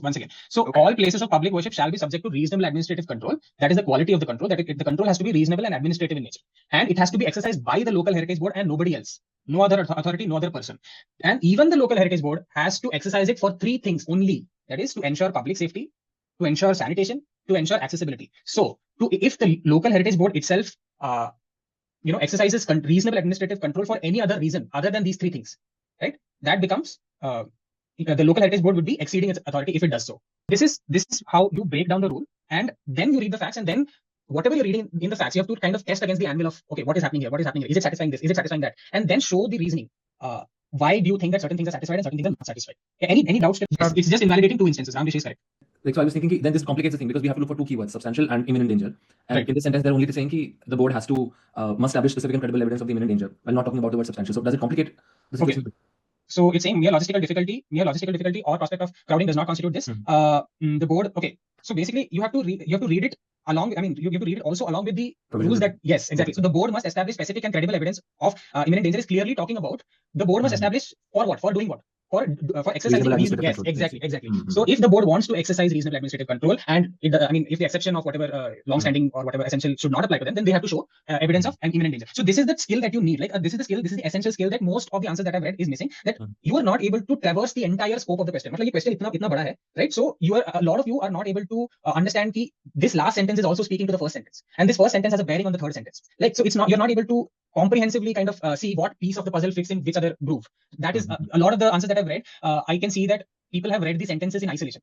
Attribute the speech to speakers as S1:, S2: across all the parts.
S1: once again. So all places of public worship shall be subject to reasonable administrative control. That is the quality of the control, that the control has to be reasonable and administrative in nature. And it has to be exercised by the local heritage board and nobody else. No other authority, no other person. And even the local heritage board has to exercise it for three things only. That is to ensure public safety, to ensure sanitation, to ensure accessibility. So if the local heritage board itself exercises reasonable administrative control for any other reason other than these three things, right, that becomes the local heritage board would be exceeding its authority if it does so. This is how you break down the rule, and then you read the facts, and then whatever you're reading in the facts, you have to kind of test against the anvil of, okay, what is happening here? What is happening here? Is it satisfying this? Is it satisfying that? And then show the reasoning. Why do you think that certain things are satisfied and certain things are not satisfied? Any doubts? It's just invalidating two instances. Ramesh is correct.
S2: Like, so I was thinking, then this complicates the thing because we have to look for two keywords: substantial and imminent danger. And
S1: Right.
S2: in this sentence, they're only saying that the board has to must establish specific and credible evidence of the imminent danger, while not talking about the word substantial. So does it complicate the situation?
S1: Okay. So it's saying mere logistical difficulty or prospect of crowding does not constitute this. The board. Okay. So basically, you have to read it along. I mean, you have to read it also along with the rules that, yes, exactly. So the board must establish specific and credible evidence of imminent danger is clearly talking about the board must establish for what? For doing what? For exercising reasonable, yes, exactly. So if the board wants to exercise reasonable administrative control, and if the exception of whatever long-standing or whatever essential should not apply to them, then they have to show evidence of an imminent danger. So this is the skill that you need. Like this is the essential skill that most of the answers that I've read is missing. That you are not able to traverse the entire scope of the question. Like the question itna bada hai, right? So a lot of you are not able to understand that this last sentence is also speaking to the first sentence, and this first sentence has a bearing on the third sentence. Like, so you're not able to comprehensively kind of see what piece of the puzzle fits in which other groove. That is a lot of the answers that I've read. I can see that people have read the sentences in isolation.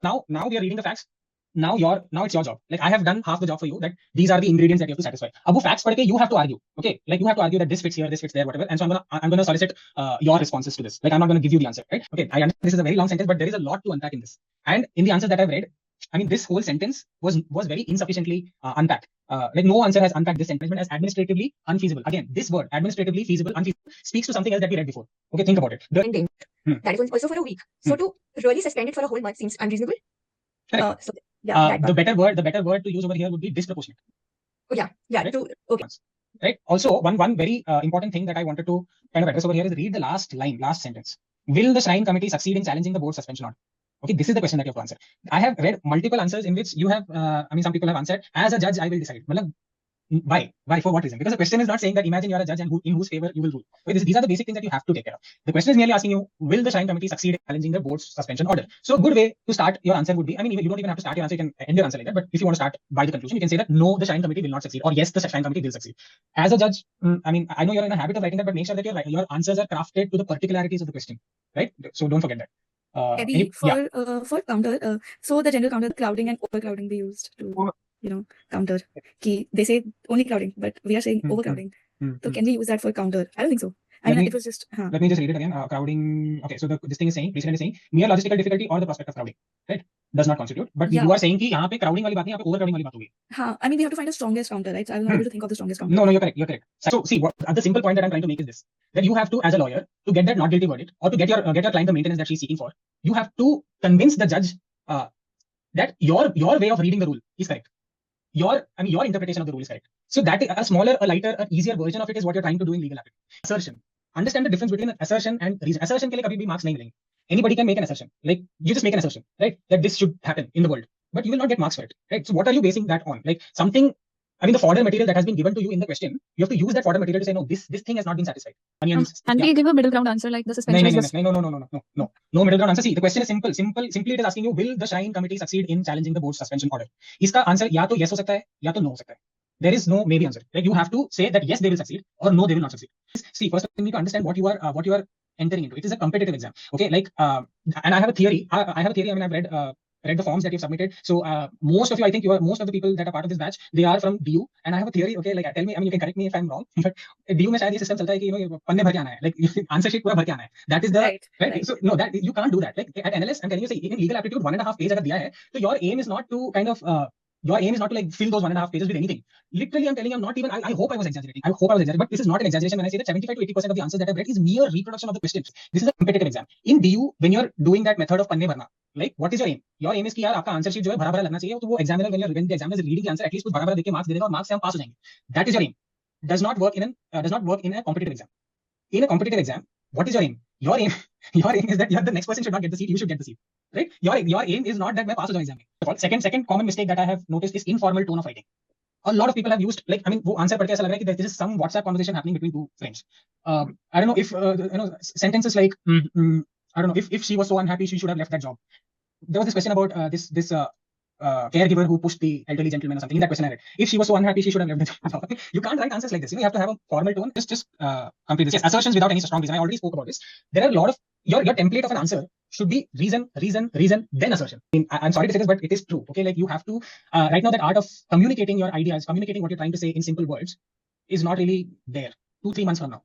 S1: Now we are reading the facts. Now it's your job. Like I have done half the job for you. That these are the ingredients that you have to satisfy. Ab wo facts padke you have to argue. Okay, like you have to argue that this fits here, this fits there, whatever. And so I'm gonna solicit your responses to this. Like I'm not gonna give you the answer, right? Okay, I understand this is a very long sentence, but there is a lot to unpack in this. And in the answers that I've read, I mean, this whole sentence was very insufficiently unpacked. Like no answer has unpacked this sentence as administratively unfeasible. Again, this word administratively feasible, unfeasible speaks to something else that we read before. Okay, think about it.
S3: That is also for a week. So to really suspend it for a whole month seems unreasonable.
S1: The better word to use over here would be disproportionate.
S3: Oh yeah, right? Okay.
S1: Right. Also, one very important thing that I wanted to kind of address over here is read the last sentence. Will the Shrine Committee succeed in challenging the board suspension order? Okay, this is the question that you have to answer. I have read multiple answers in which you have, some people have answered, as a judge, I will decide. Why? For what reason? Because the question is not saying that imagine you are a judge and in whose favor you will rule. Okay, these are the basic things that you have to take care of. The question is merely asking you, will the Shrine Committee succeed in challenging the board's suspension order? So a good way to start your answer would be, I mean, you don't even have to start your answer, you can end your answer like that. But if you want to start by the conclusion, you can say that no, the Shrine Committee will not succeed, or yes, the Shrine Committee will succeed. As a judge, I mean, I know you're in a habit of writing that, but make sure that your answers are crafted to the particularities of the question, right? So don't forget that.
S4: For counter, so the general counter, crowding and overcrowding be used to counter. They say only crowding, but we are saying overcrowding. So can we use that for counter? I don't think so. It was just.
S1: Let me just read it again. Crowding. Okay, so this thing is saying, precedent is saying, mere logistical difficulty or the prospect of crowding, right? Does not constitute. But you are saying कि यहाँ पे crowding वाली बात नहीं, यहाँ पे overcrowding वाली बात होगी.
S4: I mean, we have to find the strongest counter, right? So I was not able to think of the strongest counter.
S1: No, you're correct. So see, the simple point that I'm trying to make is this: that you have to, as a lawyer, to get that not guilty verdict or to get your client the maintenance that she's seeking for, you have to convince the judge that your way of reading the rule is correct. Your interpretation of the rule is correct. So that a smaller, a lighter, an easier version of it is what you're trying to do in legal aptitude. Assertion. Understand the difference between an assertion and reason. Assertion के लिए कभी भी marks नहीं मिलेंगे. Anybody can make an assertion. Like you just make an assertion, right? That this should happen in the world, but you will not get marks for it, right? So what are you basing that on? Like something. I mean, the fodder material that has been given to you in the question, you have to use that fodder material to say, no, this thing has not been satisfied.
S4: And we give a middle ground answer like the suspension.
S1: No middle ground answer. See, the question is simple. Simply it is asking you, will the Shrine Committee succeed in challenging the board's suspension order? Iska answer या तो yes हो सकता है, या तो no हो सकता है. There is no maybe answer. Like you have to say that yes, they will succeed, or no, they will not succeed. See, first you need to understand what you are entering into. It is a competitive exam. Okay, like and I have a theory. I mean, I've read the forms that you've submitted. So most of you, I think most of the people that are part of this batch, they are from DU. And I have a theory. Okay, like tell me, I mean, you can correct me if I'm wrong. But DU में शायद ये system चलता है कि पन्ने भर के आना है. Like answer sheet पूरा भर के आना है. That is the right. So no, that you can't do that. Like at NLS, I'm telling you, say in legal aptitude 1.5 pages अगर दिया है, so your aim is not to kind of your aim is not to like fill those 1.5 pages with anything. Literally, I'm telling you, I'm not even. I hope I was exaggerating. But this is not an exaggeration when I say that 75 to 80% of the answers that I've read is mere reproduction of the questions. This is a competitive exam. In DU, when you're doing that method of panne bharna, like what is your aim? Your aim is कि यार आपका answer sheet जो है भरा भरा लगना चाहिए, तो वो examiner when the examiner is reading the answer, at least कुछ भरा भरा देके marks दे देगा और marks से हम pass हो जाएंगे. That is your aim. Does not work in a competitive exam. In a competitive exam, what is your aim? your aim your aim is that the next person should not get the seat, you should get the seat, right? Your aim is not that मैं pass हो जाऊं exam में. Second common mistake that I have noticed is informal tone of writing. A lot of people have used, like, I mean, वो answer पढ़ के ऐसा लग रहा है कि there is some WhatsApp conversation happening between two friends. I don't know if sentences like I don't know, if she was so unhappy she should have left that job. There was this question about this caregiver who pushed the elderly gentleman or something. In that question I read, if she was so unhappy she should have left the job. You can't write answers like this. You have to have a formal tone. Just complete this. Yes, assertions without any strong reason. I already spoke about this. There are a lot of your template of an answer should be reason, then assertion. I mean, I'm sorry to say this, but it is true. Okay, like you have to right now that art of communicating your ideas, communicating what you're trying to say in simple words is not really there. 2-3 months from now,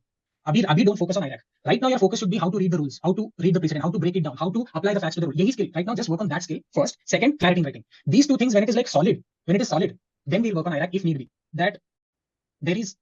S1: abhi don't focus on IRAC. Right now your focus should be how to read the rules, how to read the precedent, how to break it down, how to apply the facts to the rule. Yehi skill. Right now just work on that skill first. Second, clarity in writing. These two things, when it is like solid, then we'll work on IRAC if need be. That there is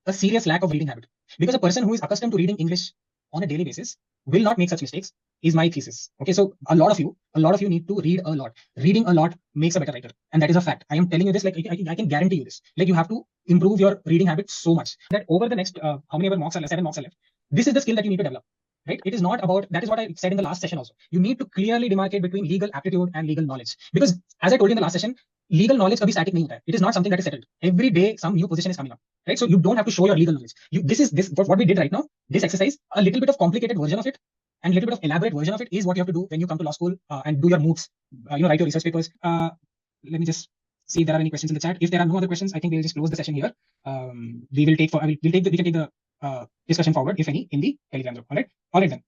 S1: a serious lack of reading habit, because a person who is accustomed to reading English on a daily basis will not make such mistakes, is my thesis. Okay, so a lot of you need to read a lot. Reading a lot makes a better writer, and that is a fact. I am telling you this, like I can guarantee you this. Like you have to improve your reading habit so much that over the next how many ever mocks are left, 7 mocks are left, this is the skill that you need to develop. Right? It is not about, that is what I said in the last session also. You need to clearly demarcate between legal aptitude and legal knowledge, because as I told you in the last session, legal knowledge kabhi static nahi hota hai. It is not something that is settled. Every day some new position is coming up, right? So you don't have to show your legal knowledge. What we did right now, this exercise, a little bit of complicated version of it and a little bit of elaborate version of it is what you have to do when you come to law school and do your moots, write your research papers. Let me just see if there are any questions in the chat. If there are no other questions, I think we'll just close the session here. We can take the discussion forward, if any, in the Telegram group. All right then.